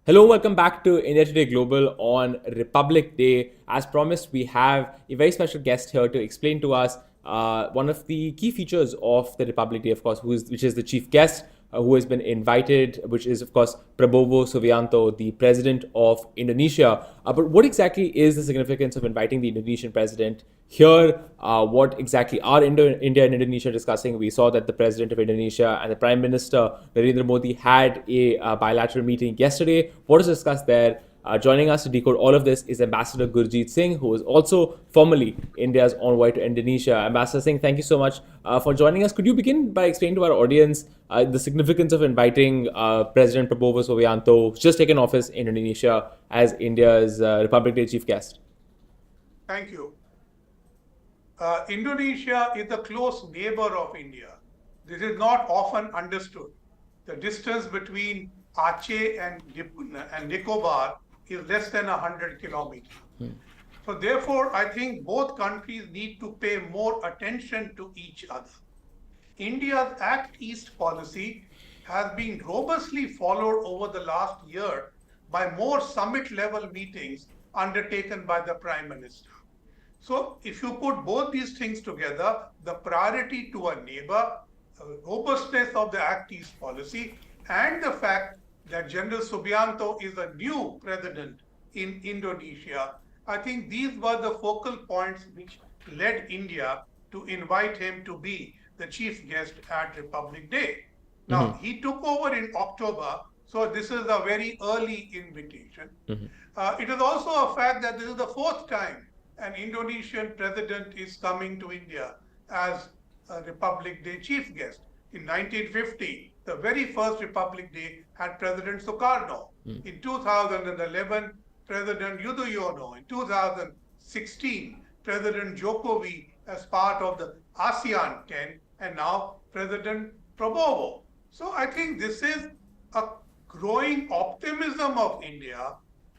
Hello, welcome back to India Today Global on Republic Day. As promised, we have a very special guest here to explain to us one of the key features of the Republic Day, of course, which is the chief guest who has been invited, which is, of course, Prabowo Subianto, the president of Indonesia. But what exactly is the significance of inviting the Indonesian president here? What exactly are India and Indonesia discussing? We saw that the president of Indonesia and the Prime Minister Narendra Modi had a bilateral meeting yesterday. What is discussed there? Joining us to decode all of this is Ambassador Gurjeet Singh, who is also formerly India's envoy to Indonesia. Ambassador Singh, thank you so much for joining us. Could you begin by explaining to our audience the significance of inviting President Prabowo Subianto, who's just taken office in Indonesia, as India's Republic Day chief guest? Thank you. Indonesia is a close neighbor of India. This is not often understood. The distance between Aceh and Nicobar is less than 100 kilometers. So therefore, I think both countries need to pay more attention to each other. India's Act East policy has been robustly followed over the last year by more summit-level meetings undertaken by the Prime Minister. So if you put both these things together, the priority to a neighbor, robustness of the Act East policy, and the fact that General Subianto is a new president in Indonesia, I think these were the focal points which led India to invite him to be the chief guest at Republic Day. Now, he took over in October, so this is a very early invitation. It is also a fact that this is the fourth time an Indonesian president is coming to India as a Republic Day chief guest. In 1950, the very first Republic Day had President Sukarno. In 2011, President Yudhoyono. In 2016, President Jokowi as part of the ASEAN 10, and now President Prabowo. So I think this is a growing optimism of India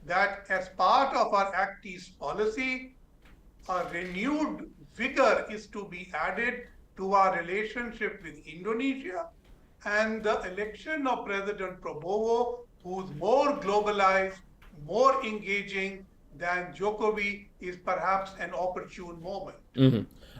that as part of our Act East policy, a renewed vigor is to be added to our relationship with Indonesia, and the election of President Prabowo, who's more globalized, more engaging than Jokowi, is perhaps an opportune moment.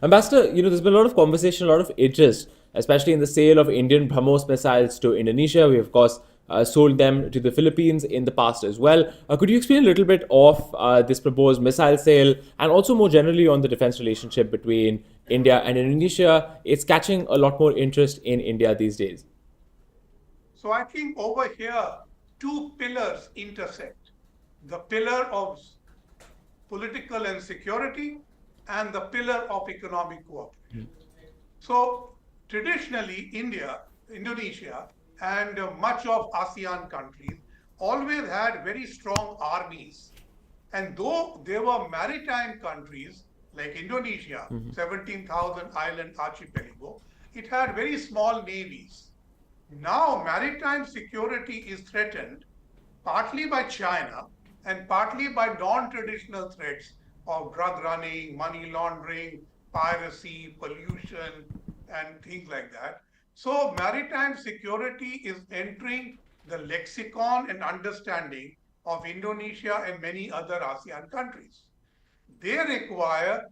Ambassador, there's been a lot of conversation, a lot of interest, especially in the sale of Indian BrahMos missiles to Indonesia. We, of course, sold them to the Philippines in the past as well. Could you explain a little bit of this proposed missile sale and also more generally on the defense relationship between India and Indonesia? It's catching a lot more interest in India these days. So I think over here, two pillars intersect. The pillar of political and security and the pillar of economic cooperation. So traditionally, Indonesia, and much of ASEAN countries always had very strong armies. And though they were maritime countries like Indonesia, 17,000 island archipelago, it had very small navies. Now maritime security is threatened partly by China and partly by non-traditional threats of drug running, money laundering, piracy, pollution, and things like that. So maritime security is entering the lexicon and understanding of Indonesia and many other ASEAN countries. They require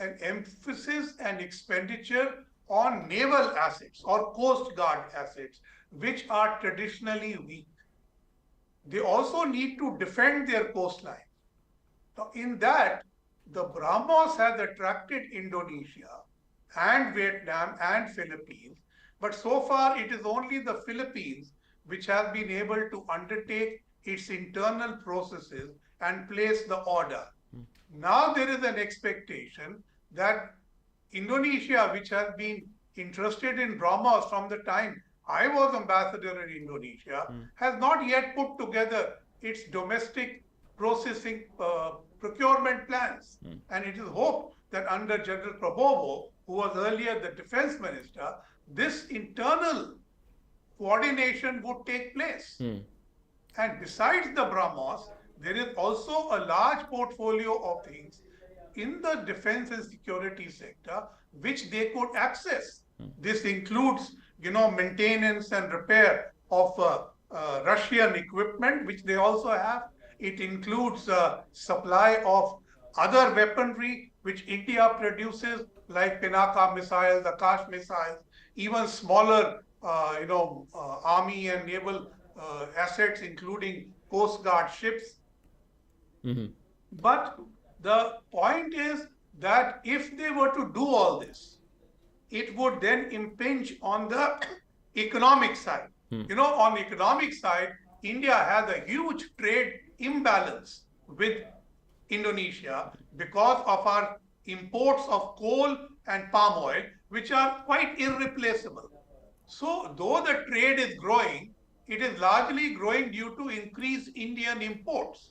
an emphasis and expenditure on naval assets or coast guard assets, which are traditionally weak. They also need to defend their coastline. Now, in that, the BrahMos has attracted Indonesia and Vietnam and Philippines, but so far it is only the Philippines which has been able to undertake its internal processes and place the order. Now there is an expectation that Indonesia, which has been interested in BrahMos from the time I was ambassador in Indonesia, has not yet put together its domestic processing procurement plans. And it is hoped that under General Prabowo, who was earlier the defense minister, this internal coordination would take place. And besides the BrahMos, there is also a large portfolio of things in the defense and security sector which they could access. This includes, maintenance and repair of Russian equipment, which they also have. It includes supply of other weaponry, which India produces, like Pinaka missiles, Akash missiles, even smaller, army and naval assets, including Coast Guard ships. Mm-hmm. But the point is that if they were to do all this, it would then impinge on the economic side. On the economic side, India has a huge trade imbalance with Indonesia because of our imports of coal and palm oil, which are quite irreplaceable. So, though the trade is growing, it is largely growing due to increased Indian imports.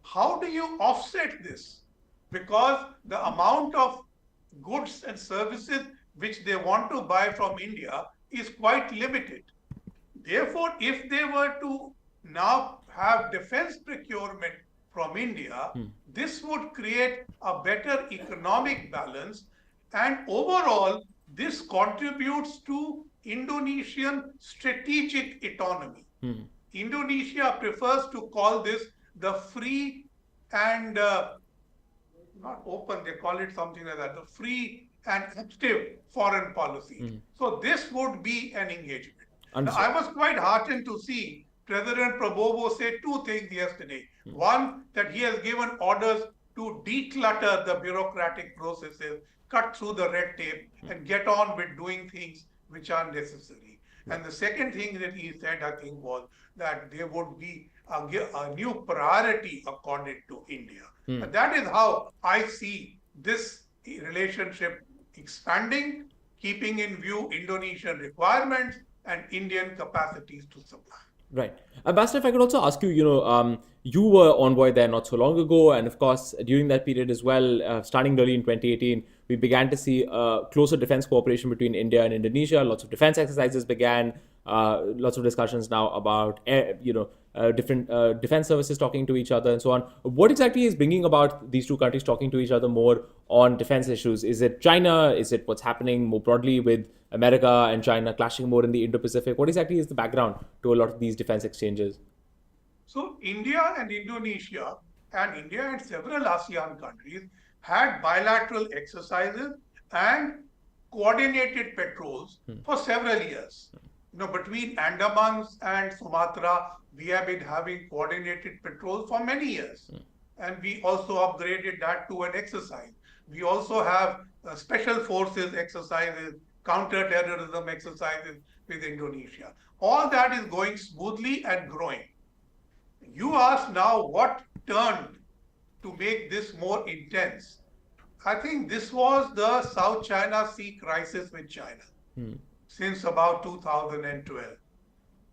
How do you offset this? Because the amount of goods and services which they want to buy from India is quite limited. Therefore, if they were to now have defense procurement from India, this would create a better economic balance, and overall, this contributes to Indonesian strategic autonomy. Indonesia prefers to call this the free and not open, they call it something like that, the free and active foreign policy. So this would be an engagement. Now, I was quite heartened to see President Prabowo say two things yesterday. One, that he has given orders to declutter the bureaucratic processes, cut through the red tape, and get on with doing things which are necessary. And the second thing that he said, I think, was that there would be a new priority accorded to India. And that is how I see this relationship expanding, keeping in view Indonesian requirements and Indian capacities to supply. Right. Ambassador, if I could also ask you, you were envoy there not so long ago, and of course, during that period as well, starting early in 2018, we began to see closer defense cooperation between India and Indonesia. Lots of defense exercises began, lots of discussions now about, different defense services talking to each other and so on. What exactly is bringing about these two countries talking to each other more on defense issues? Is it China? Is it what's happening more broadly with America and China clashing more in the Indo-Pacific? What exactly is the background to a lot of these defense exchanges? So India and Indonesia and India and several ASEAN countries had bilateral exercises and coordinated patrols for several years. Between Andamans and Sumatra, we have been having coordinated patrols for many years. And we also upgraded that to an exercise. We also have special forces exercises, counter-terrorism exercises with Indonesia. All that is going smoothly and growing. You ask now what turned to make this more intense. I think this was the South China Sea crisis with China since about 2012.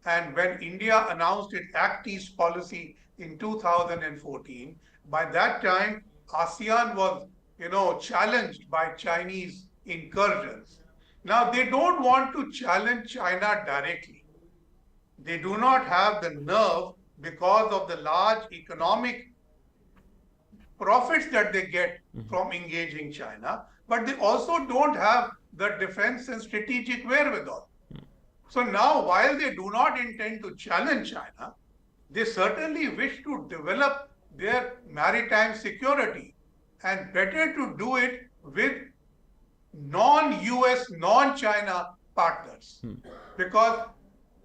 And when India announced its Act East policy in 2014, by that time, ASEAN was, challenged by Chinese incursions. Now, they don't want to challenge China directly. They do not have the nerve because of the large economic profits that they get from engaging China, but they also don't have the defense and strategic wherewithal. So now, while they do not intend to challenge China, they certainly wish to develop their maritime security, and better to do it with non-US, non-China partners. Because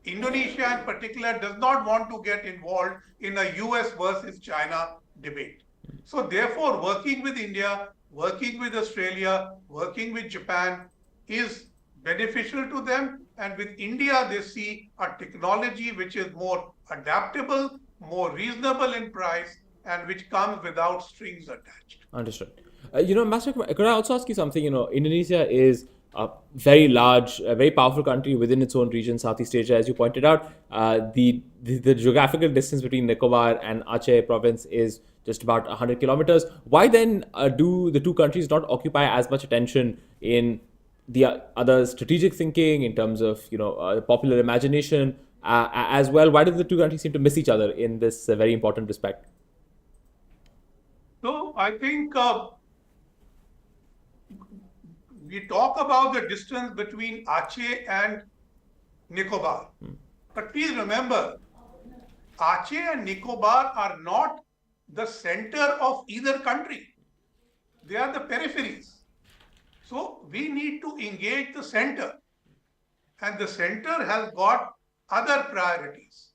Indonesia in particular does not want to get involved in a US versus China debate. So therefore, working with India, working with Australia, working with Japan is beneficial to them. And with India, they see a technology which is more adaptable, more reasonable in price, and which comes without strings attached. Understood. Master, could I also ask you something? Indonesia is a very large, a very powerful country within its own region, Southeast Asia, as you pointed out. The geographical distance between Nicobar and Aceh province is just about 100 kilometers. Why then do the two countries not occupy as much attention in the other strategic thinking, in terms of popular imagination as well? Why do the two countries seem to miss each other in this very important respect? So I think we talk about the distance between Aceh and Nicobar. But please remember Aceh and Nicobar are not the center of either country. They are the peripheries. So we need to engage the center. And the center has got other priorities.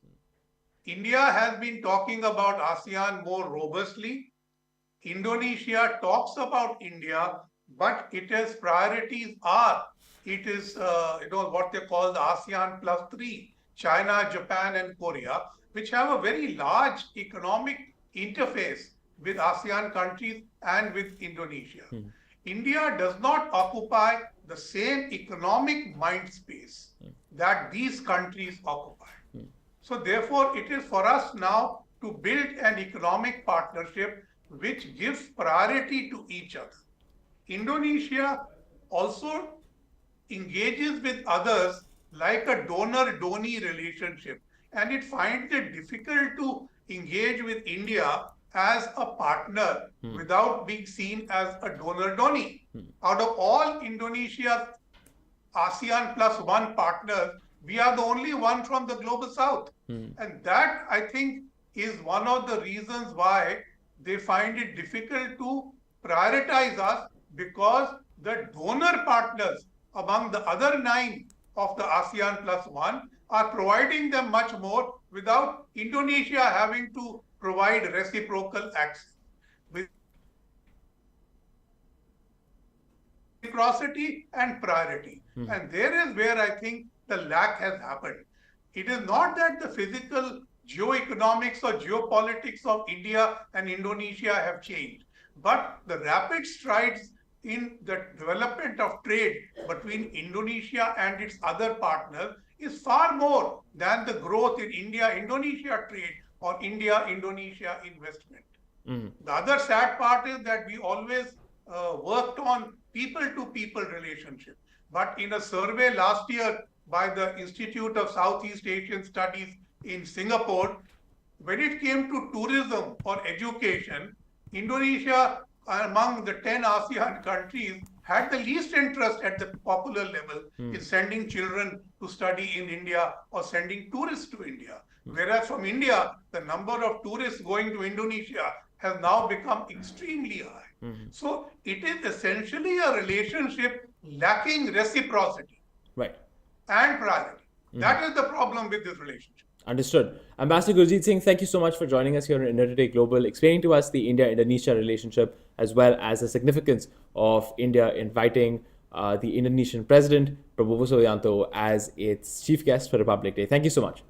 India has been talking about ASEAN more robustly. Indonesia talks about India, but its priorities are, it is what they call the ASEAN plus 3, China, Japan, and Korea, which have a very large economic interface with ASEAN countries and with Indonesia. India does not occupy the same economic mind space that these countries occupy. So therefore, it is for us now to build an economic partnership which gives priority to each other. Indonesia also engages with others like a donor-donee relationship, and it finds it difficult to engage with India as a partner without being seen as a donor-donee. Out of all Indonesia's ASEAN plus 1 partners, we are the only one from the global south. And that, I think, is one of the reasons why they find it difficult to prioritize us, because the donor partners among the other 9 of the ASEAN plus 1 are providing them much more without Indonesia having to provide reciprocal access. Reciprocity and priority. And there is where I think the lack has happened. It is not that the physical geoeconomics or geopolitics of India and Indonesia have changed, but the rapid strides in the development of trade between Indonesia and its other partners is far more than the growth in India-Indonesia trade or India-Indonesia investment. The other sad part is that we always worked on people-to-people relationship. But in a survey last year by the Institute of Southeast Asian Studies in Singapore, when it came to tourism or education, Indonesia, among the 10 ASEAN countries, had the least interest at the popular level in sending children to study in India or sending tourists to India. Whereas from India, the number of tourists going to Indonesia has now become extremely high. So it is essentially a relationship lacking reciprocity, right, and priority. That is the problem with this relationship. Understood. Ambassador Gurjeet Singh, thank you so much for joining us here on India Today Global, explaining to us the India-Indonesia relationship as well as the significance of India inviting the Indonesian President, Prabowo Subianto, as its chief guest for Republic Day. Thank you so much.